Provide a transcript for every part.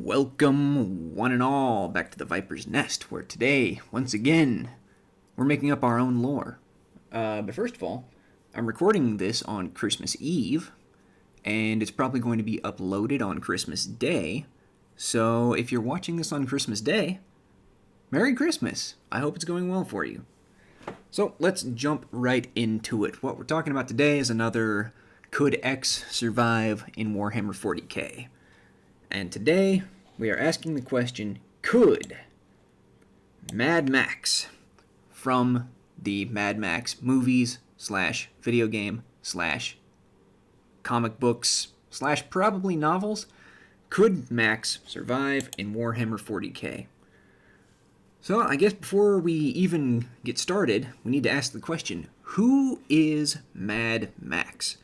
Welcome, one and all, back to the Viper's Nest, where today, once again, we're making up our own lore. But first of all, I'm recording this on Christmas Eve, and it's probably going to be uploaded on Christmas Day. So if you're watching this on Christmas Day, Merry Christmas! I hope it's going well for you. So let's jump right into it. What we're talking about today is another Could X Survive in Warhammer 40k? And today, we are asking the question, could Mad Max from the Mad Max movies / video game / comic books / probably novels, could Max survive in Warhammer 40k? So I guess before we even get started, we need to ask the question, who is Mad Max?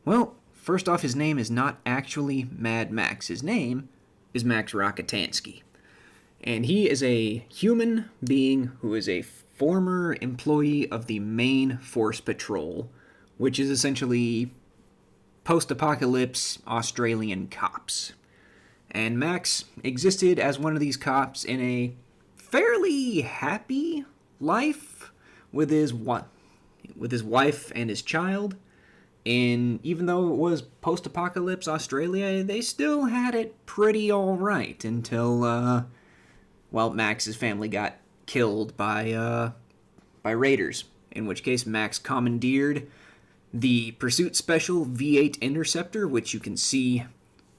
Well, first off, his name is not actually Mad Max. His name is Max Rockatansky. And he is a human being who is a former employee of the Main Force Patrol, which is essentially post-apocalypse Australian cops. And Max existed as one of these cops in a fairly happy life with his wife and his child. And even though it was post-apocalypse Australia, they still had it pretty alright until, Max's family got killed by raiders. In which case, Max commandeered the Pursuit Special V8 Interceptor, which you can see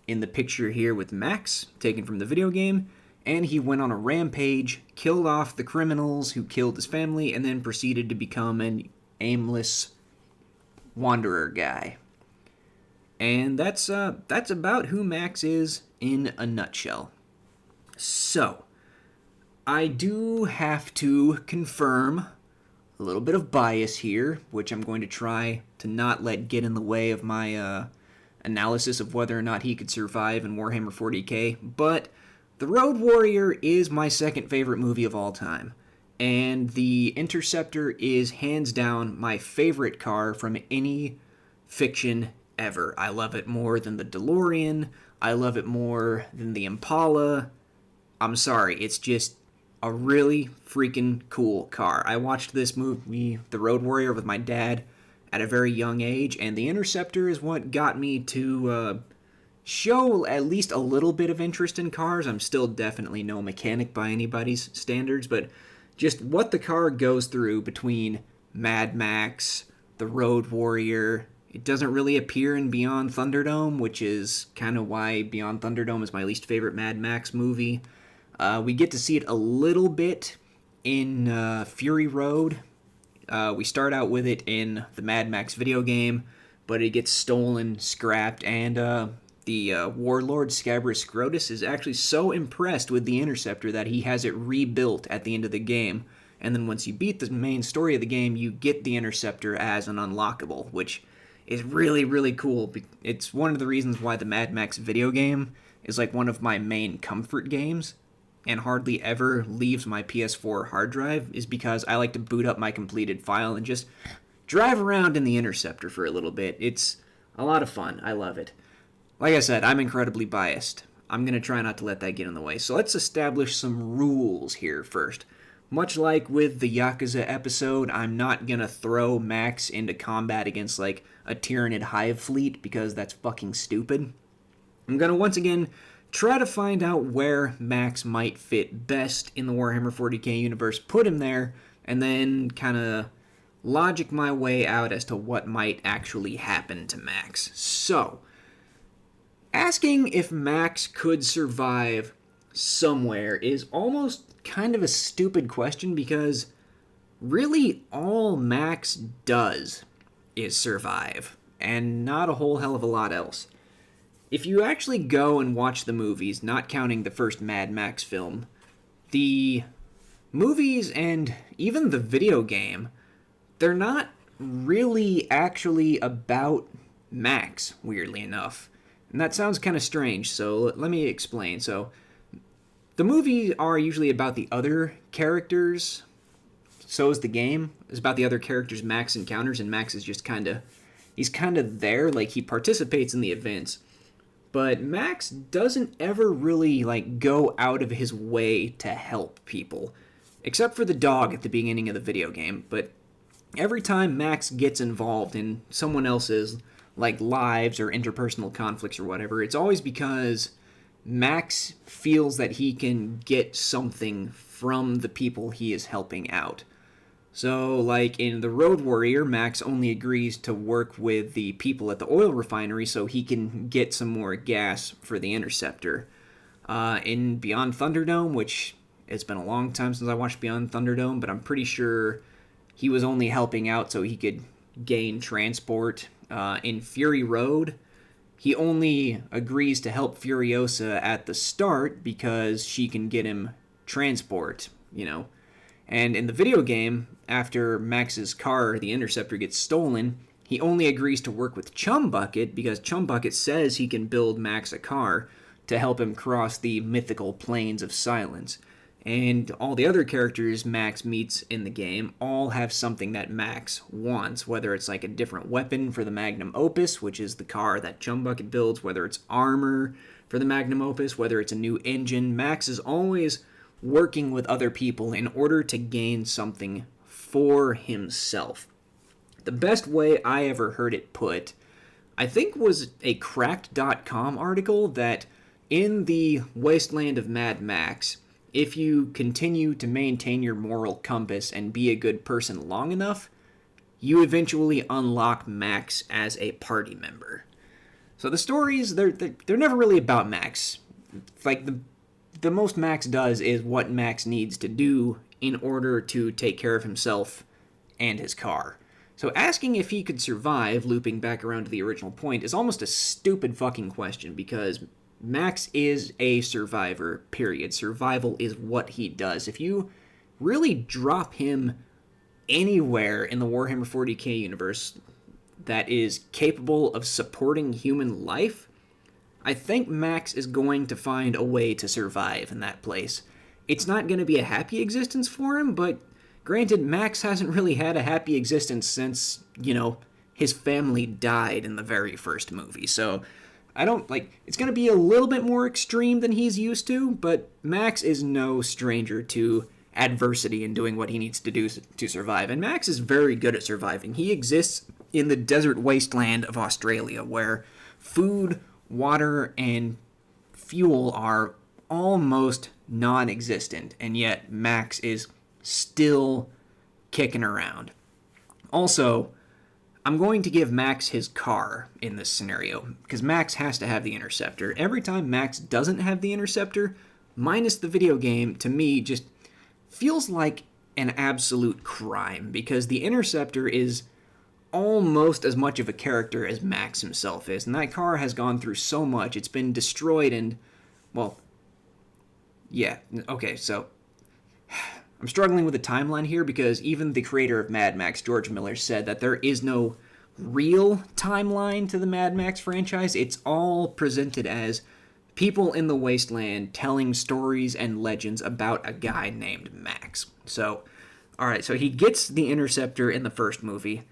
in the picture here with Max, taken from the video game. And he went on a rampage, killed off the criminals who killed his family, and then proceeded to become an aimless wanderer guy. And that's about who Max is in a nutshell. So, I do have to confirm a little bit of bias here, which I'm going to try to not let get in the way of my analysis of whether or not he could survive in Warhammer 40k, but The Road Warrior is my second favorite movie of all time. And the Interceptor is hands down my favorite car from any fiction ever. I love it more than the DeLorean. I love it more than the Impala. I'm sorry, it's just a really freaking cool car. I watched this movie, The Road Warrior, with my dad at a very young age, and the Interceptor is what got me to show at least a little bit of interest in cars. I'm still definitely no mechanic by anybody's standards, but just what the car goes through between Mad Max, The Road Warrior. It doesn't really appear in Beyond Thunderdome, which is kind of why Beyond Thunderdome is my least favorite Mad Max movie. We get to see it a little bit in Fury Road. We start out with it in the Mad Max video game, but it gets stolen, scrapped, and the warlord Scabrous Scrotus is actually so impressed with the Interceptor that he has it rebuilt at the end of the game. And then once you beat the main story of the game, you get the Interceptor as an unlockable, which is really, really cool. It's one of the reasons why the Mad Max video game is like one of my main comfort games and hardly ever leaves my PS4 hard drive, is because I like to boot up my completed file and just drive around in the Interceptor for a little bit. It's a lot of fun. I love it. Like I said, I'm incredibly biased. I'm going to try not to let that get in the way. So let's establish some rules here first. Much like with the Yakuza episode, I'm not going to throw Max into combat against like a Tyranid hive fleet because that's fucking stupid. I'm going to once again try to find out where Max might fit best in the Warhammer 40k universe, put him there, and then kind of logic my way out as to what might actually happen to Max. So, asking if Max could survive somewhere is almost kind of a stupid question because really all Max does is survive, and not a whole hell of a lot else. If you actually go and watch the movies, not counting the first Mad Max film, the movies and even the video game, they're not really actually about Max, weirdly enough. And that sounds kind of strange, so let me explain. So, the movies are usually about the other characters. So is the game. It's about the other characters Max encounters, and Max is just he's kind of there, like he participates in the events. but Max doesn't ever really like go out of his way to help people, except for the dog at the beginning of the video game. But every time Max gets involved in someone else's like lives or interpersonal conflicts or whatever, it's always because Max feels that he can get something from the people he is helping out. So, like in The Road Warrior, Max only agrees to work with the people at the oil refinery so he can get some more gas for the Interceptor. In Beyond Thunderdome, which it's been a long time since I watched Beyond Thunderdome, but I'm pretty sure he was only helping out so he could gain transport. In Fury Road, he only agrees to help Furiosa at the start because she can get him transport, you know. And in the video game, after Max's car, the Interceptor, gets stolen, he only agrees to work with Chumbucket because Chumbucket says he can build Max a car to help him cross the mythical plains of silence. And all the other characters Max meets in the game all have something that Max wants, whether it's like a different weapon for the Magnum Opus, which is the car that Chumbucket builds, whether it's armor for the Magnum Opus, whether it's a new engine. Max is always working with other people in order to gain something for himself. The best way I ever heard it put, I think, was a Cracked.com article that in the wasteland of Mad Max, if you continue to maintain your moral compass and be a good person long enough, you eventually unlock Max as a party member. So the stories, they're never really about Max. Like, the most Max does is what Max needs to do in order to take care of himself and his car. So asking if he could survive, looping back around to the original point, is almost a stupid fucking question because Max is a survivor, period. Survival is what he does. If you really drop him anywhere in the Warhammer 40k universe that is capable of supporting human life, I think Max is going to find a way to survive in that place. It's not going to be a happy existence for him, but granted, Max hasn't really had a happy existence since, his family died in the very first movie. So it's going to be a little bit more extreme than he's used to, but Max is no stranger to adversity and doing what he needs to do to survive. And Max is very good at surviving. He exists in the desert wasteland of Australia where food, water, and fuel are almost non-existent, and yet Max is still kicking around. Also, I'm going to give Max his car in this scenario, because Max has to have the Interceptor. Every time Max doesn't have the Interceptor, minus the video game, to me, just feels like an absolute crime, because the Interceptor is almost as much of a character as Max himself is, and that car has gone through so much. It's been destroyed and, well, yeah, okay, so I'm struggling with the timeline here because even the creator of Mad Max, George Miller, said that there is no real timeline to the Mad Max franchise. It's all presented as people in the wasteland telling stories and legends about a guy named Max. So, alright, so he gets the Interceptor in the first movie.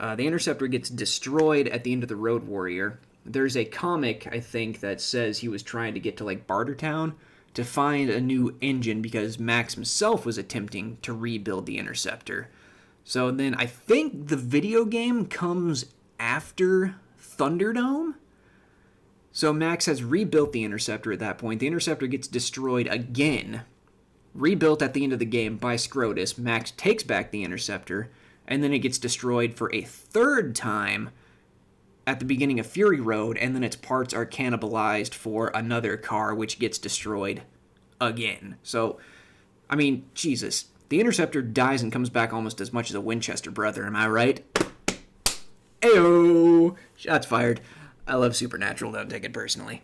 The Interceptor gets destroyed at the end of The Road Warrior. There's a comic, I think, that says he was trying to get to, Bartertown to find a new engine because Max himself was attempting to rebuild the Interceptor. So then I think the video game comes after Thunderdome. So Max has rebuilt the Interceptor at that point. The Interceptor gets destroyed again, rebuilt at the end of the game by Scrotus. Max takes back the Interceptor, and then it gets destroyed for a third time at the beginning of Fury Road, and then its parts are cannibalized for another car, which gets destroyed again. So, I mean, Jesus. The Interceptor dies and comes back almost as much as a Winchester brother, am I right? Ayo! Shots fired. I love Supernatural, don't take it personally.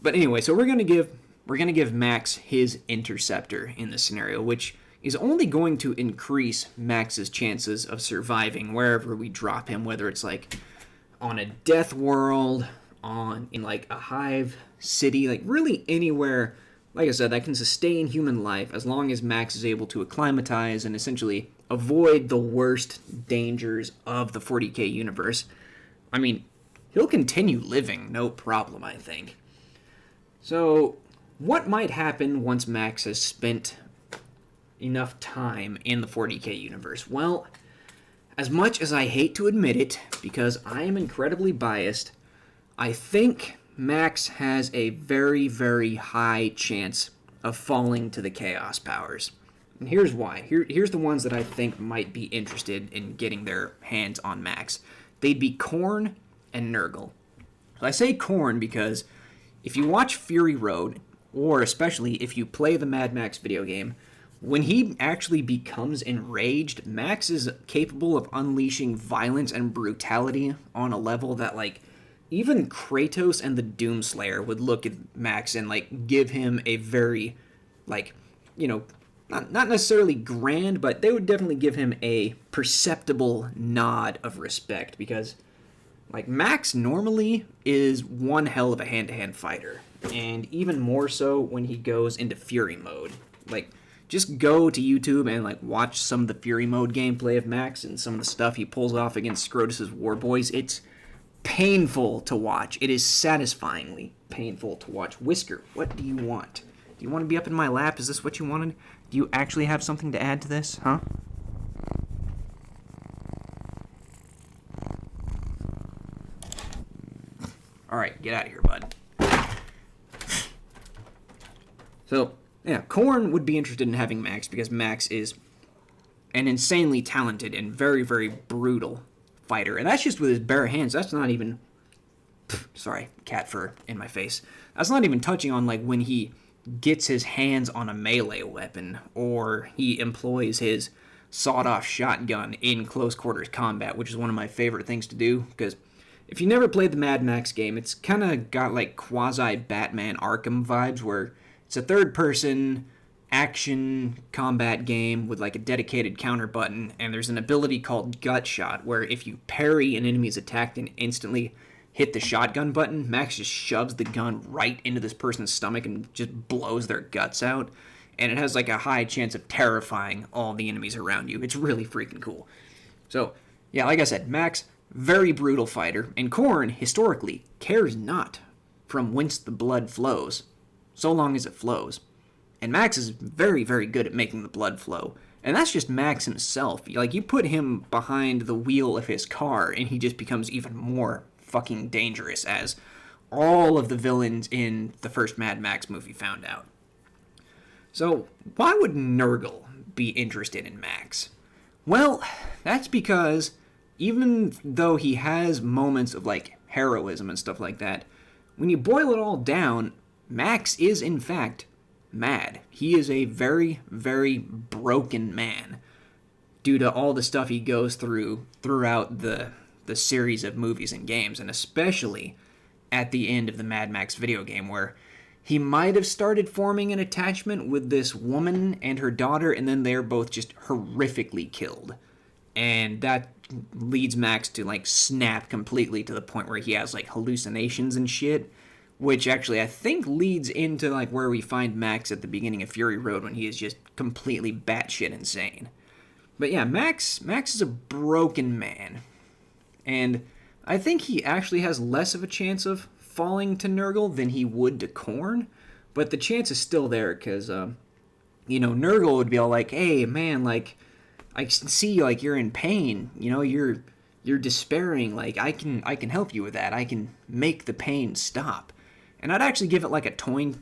But anyway, so we're gonna give Max his Interceptor in this scenario, which is only going to increase Max's chances of surviving wherever we drop him, whether it's on a death world, in a hive city, really anywhere, like I said, that can sustain human life as long as Max is able to acclimatize and essentially avoid the worst dangers of the 40k universe. I mean, he'll continue living, no problem, I think. So, what might happen once Max has spent enough time in the 40k universe? Well, as much as I hate to admit it, because I am incredibly biased, I think Max has a very, very high chance of falling to the Chaos powers. And here's why. Here's the ones that I think might be interested in getting their hands on Max. They'd be Khorne and Nurgle. So I say Khorne because if you watch Fury Road, or especially if you play the Mad Max video game, when he actually becomes enraged, Max is capable of unleashing violence and brutality on a level that, like, even Kratos and the Doomslayer would look at Max and, like, give him a very, like, you know, not necessarily grand, but they would definitely give him a perceptible nod of respect, because, like, Max normally is one hell of a hand-to-hand fighter, and even more so when he goes into Fury mode. Like, just go to YouTube and, like, watch some of the Fury mode gameplay of Max and some of the stuff he pulls off against Scrotus's Warboys. It's painful to watch. It is satisfyingly painful to watch. Whisker, what do you want? Do you want to be up in my lap? Is this what you wanted? Do you actually have something to add to this, huh? Alright, get out of here, bud. So, yeah, Khorne would be interested in having Max because Max is an insanely talented and very, very brutal fighter. And that's just with his bare hands. That's not even... Sorry, cat fur in my face. That's not even touching on, like, when he gets his hands on a melee weapon, or he employs his sawed-off shotgun in close quarters combat, which is one of my favorite things to do, because if you never played the Mad Max game, it's kind of got, like, quasi-Batman Arkham vibes, where it's a third-person action combat game with, like, a dedicated counter button, and there's an ability called Gut Shot, where if you parry an enemy's attack and instantly hit the shotgun button, Max just shoves the gun right into this person's stomach and just blows their guts out, and it has, like, a high chance of terrifying all the enemies around you. It's really freaking cool. So, yeah, like I said, Max, very brutal fighter, and Khorne, historically, cares not from whence the blood flows, so long as it flows. And Max is very, very good at making the blood flow. And that's just Max himself. Like, you put him behind the wheel of his car, and he just becomes even more fucking dangerous, as all of the villains in the first Mad Max movie found out. So, why would Nurgle be interested in Max? Well, that's because even though he has moments of, like, heroism and stuff like that, when you boil it all down, Max is, in fact, mad. He is a very, very broken man due to all the stuff he goes through throughout the series of movies and games, and especially at the end of the Mad Max video game, where he might have started forming an attachment with this woman and her daughter, and then they're both just horrifically killed. And that leads Max to, like, snap completely to the point where he has, like, hallucinations and shit, which actually I think leads into, like, where we find Max at the beginning of Fury Road when he is just completely batshit insane. But yeah, Max is a broken man. And I think he actually has less of a chance of falling to Nurgle than he would to Khorne, but the chance is still there, because, Nurgle would be all like, hey, man, like, I can see, like, you're in pain, you're despairing, like, I can help you with that, I can make the pain stop. And I'd actually give it, like, a coin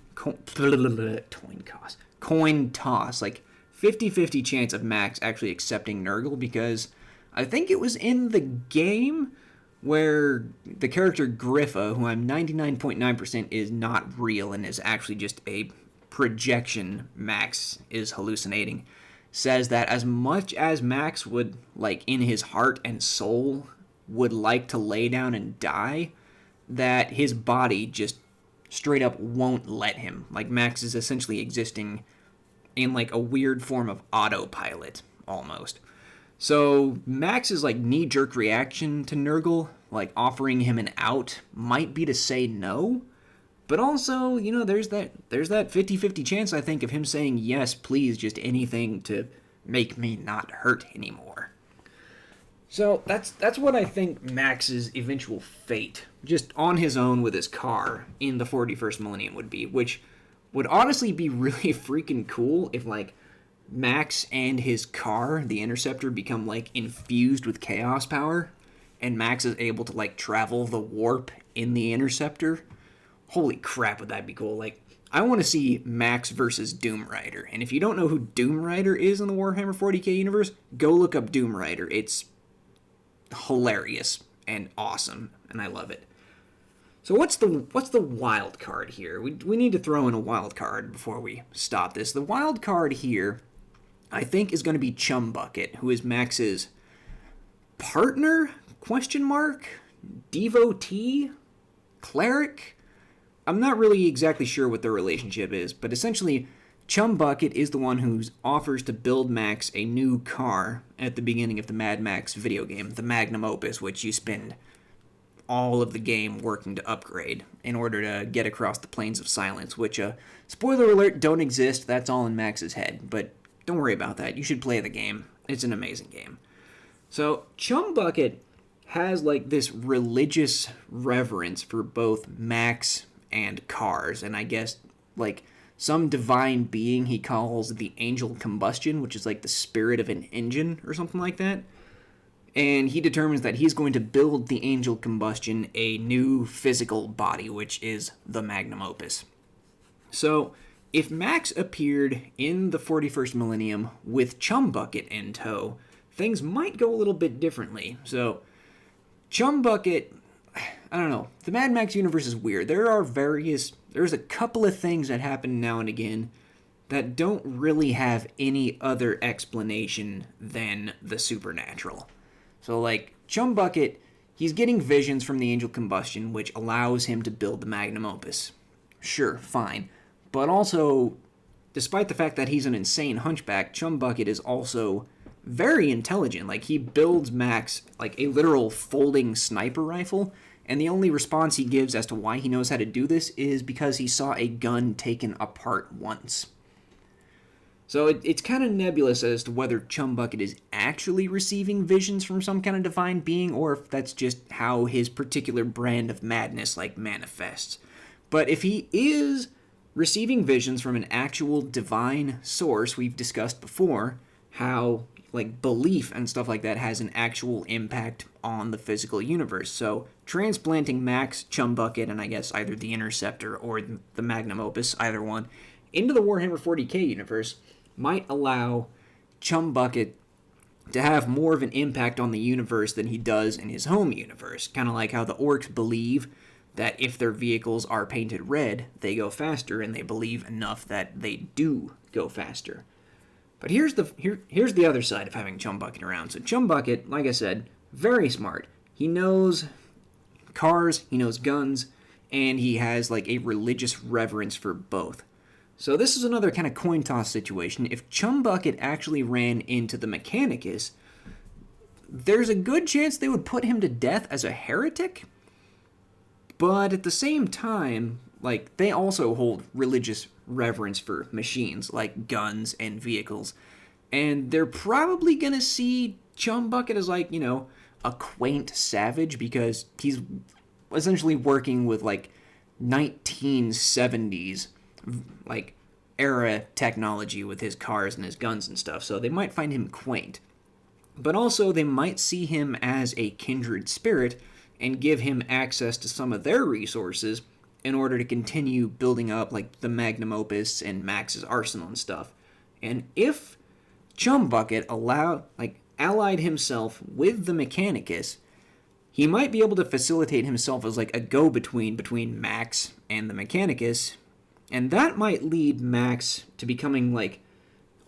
toss, like, 50-50 chance of Max actually accepting Nurgle, because I think it was in the game where the character Griffa, who I'm 99.9% is not real and is actually just a projection Max is hallucinating, says that as much as Max would, like, in his heart and soul, would like to lay down and die, that his body just straight up won't let him. Like, Max is essentially existing in, like, a weird form of autopilot, almost. So Max's, like, knee-jerk reaction to Nurgle, like, offering him an out, might be to say no, but also, there's that 50-50 chance, I think, of him saying yes, please, just anything to make me not hurt anymore. So that's what I think Max's eventual fate, just on his own with his car in the 41st millennium would be, which would honestly be really freaking cool if like Max and his car, the Interceptor, become like infused with chaos power, and Max is able to like travel the warp in the Interceptor. Holy crap, would that be cool? Like, I want to see Max versus Doom Rider. And if you don't know who Doom Rider is in the Warhammer 40k universe, go look up Doom Rider. It's hilarious and awesome, and I love it. So what's the wild card here? We need to throw in a wild card before we stop this. The wild card here, I think, is going to be Chum Bucket, who is Max's partner? Question mark? Devotee? Cleric? I'm not really exactly sure what their relationship is, but essentially, Chum Bucket is the one who offers to build Max a new car at the beginning of the Mad Max video game, the Magnum Opus, which you spend all of the game working to upgrade in order to get across the Plains of Silence, which, spoiler alert, don't exist. That's all in Max's head, but don't worry about that. You should play the game. It's an amazing game. So, Chum Bucket has, like, this religious reverence for both Max and cars, and I guess, like, some divine being he calls the Angel Combustion, which is like the spirit of an engine or something like that. And he determines that he's going to build the Angel Combustion a new physical body, which is the Magnum Opus. So, if Max appeared in the 41st millennium with Chum Bucket in tow, things might go a little bit differently. So, Chum Bucket, I don't know. The Mad Max universe is weird. There's a couple of things that happen now and again that don't really have any other explanation than the supernatural. So, like, Chum Bucket, he's getting visions from the Angel Combustion, which allows him to build the Magnum Opus. Sure, fine. But also, despite the fact that he's an insane hunchback, Chum Bucket is also very intelligent. Like, he builds Max, like, a literal folding sniper rifle, and the only response he gives as to why he knows how to do this is because he saw a gun taken apart once. So it's kind of nebulous as to whether Chum Bucket is actually receiving visions from some kind of divine being, or if that's just how his particular brand of madness, like, manifests. But if he is receiving visions from an actual divine source, we've discussed before how, like, belief and stuff like that has an actual impact on the physical universe. So transplanting Max, Chum Bucket, and I guess either the Interceptor or the Magnum Opus, either one, into the Warhammer 40k universe might allow Chum Bucket to have more of an impact on the universe than he does in his home universe. Kind of like how the orcs believe that if their vehicles are painted red, they go faster, and they believe enough that they do go faster. But here's the other side of having Chum Bucket around. So Chum Bucket, like I said, very smart. He knows cars, he knows guns, and he has, like, a religious reverence for both. So this is another kind of coin toss situation. If Chum Bucket actually ran into the Mechanicus, there's a good chance they would put him to death as a heretic. But at the same time, like, they also hold religious reverence for machines, like guns and vehicles. And they're probably going to see Chum Bucket as, like, you know, a quaint savage, because he's essentially working with, like, 1970s, like, era technology with his cars and his guns and stuff. So they might find him quaint. But also, they might see him as a kindred spirit and give him access to some of their resources in order to continue building up, like, the Magnum Opus and Max's arsenal and stuff. And if Chum Bucket allied himself with the Mechanicus, he might be able to facilitate himself as, like, a go-between between Max and the Mechanicus, and that might lead Max to becoming, like,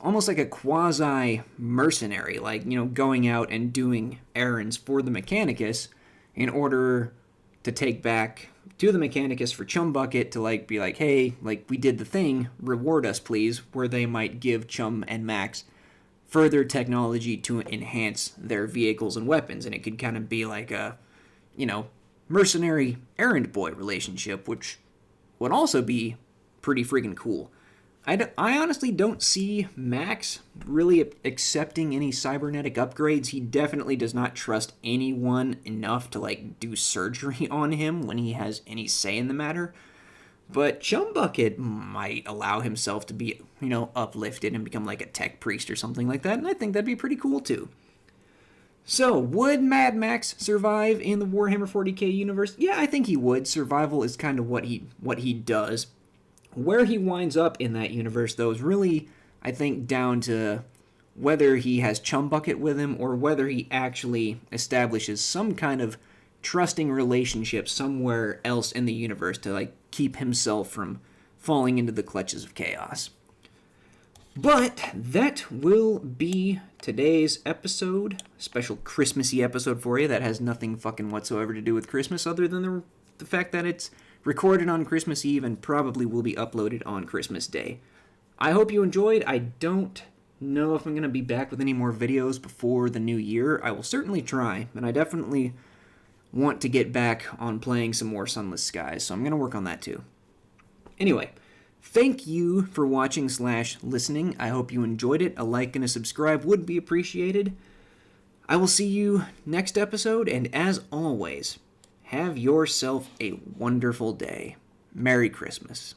almost like a quasi-mercenary, like, you know, going out and doing errands for the Mechanicus in order to take back to the Mechanicus for Chum Bucket to, like, be like, hey, like, we did the thing, reward us, please, where they might give Chum and Max further technology to enhance their vehicles and weapons, and it could kind of be like a, you know, mercenary errand boy relationship, which would also be pretty freaking cool. I honestly don't see Max really accepting any cybernetic upgrades. He definitely does not trust anyone enough to, like, do surgery on him when he has any say in the matter. But Chumbucket might allow himself to be, uplifted and become like a tech priest or something like that, and I think that'd be pretty cool too. So, would Mad Max survive in the Warhammer 40k universe? Yeah, I think he would. Survival is kind of what he does. Where he winds up in that universe, though, is really, I think, down to whether he has Chumbucket with him or whether he actually establishes some kind of trusting relationship somewhere else in the universe to, like, keep himself from falling into the clutches of chaos. But that will be today's episode. Special Christmassy episode for you that has nothing fucking whatsoever to do with Christmas other than the fact that it's recorded on Christmas Eve and probably will be uploaded on Christmas Day. I hope you enjoyed. I don't know if I'm going to be back with any more videos before the new year. I will certainly try, and I definitely want to get back on playing some more Sunless Skies, so I'm going to work on that too. Anyway, thank you for watching / listening. I hope you enjoyed it. A like and a subscribe would be appreciated. I will see you next episode, and as always, have yourself a wonderful day. Merry Christmas.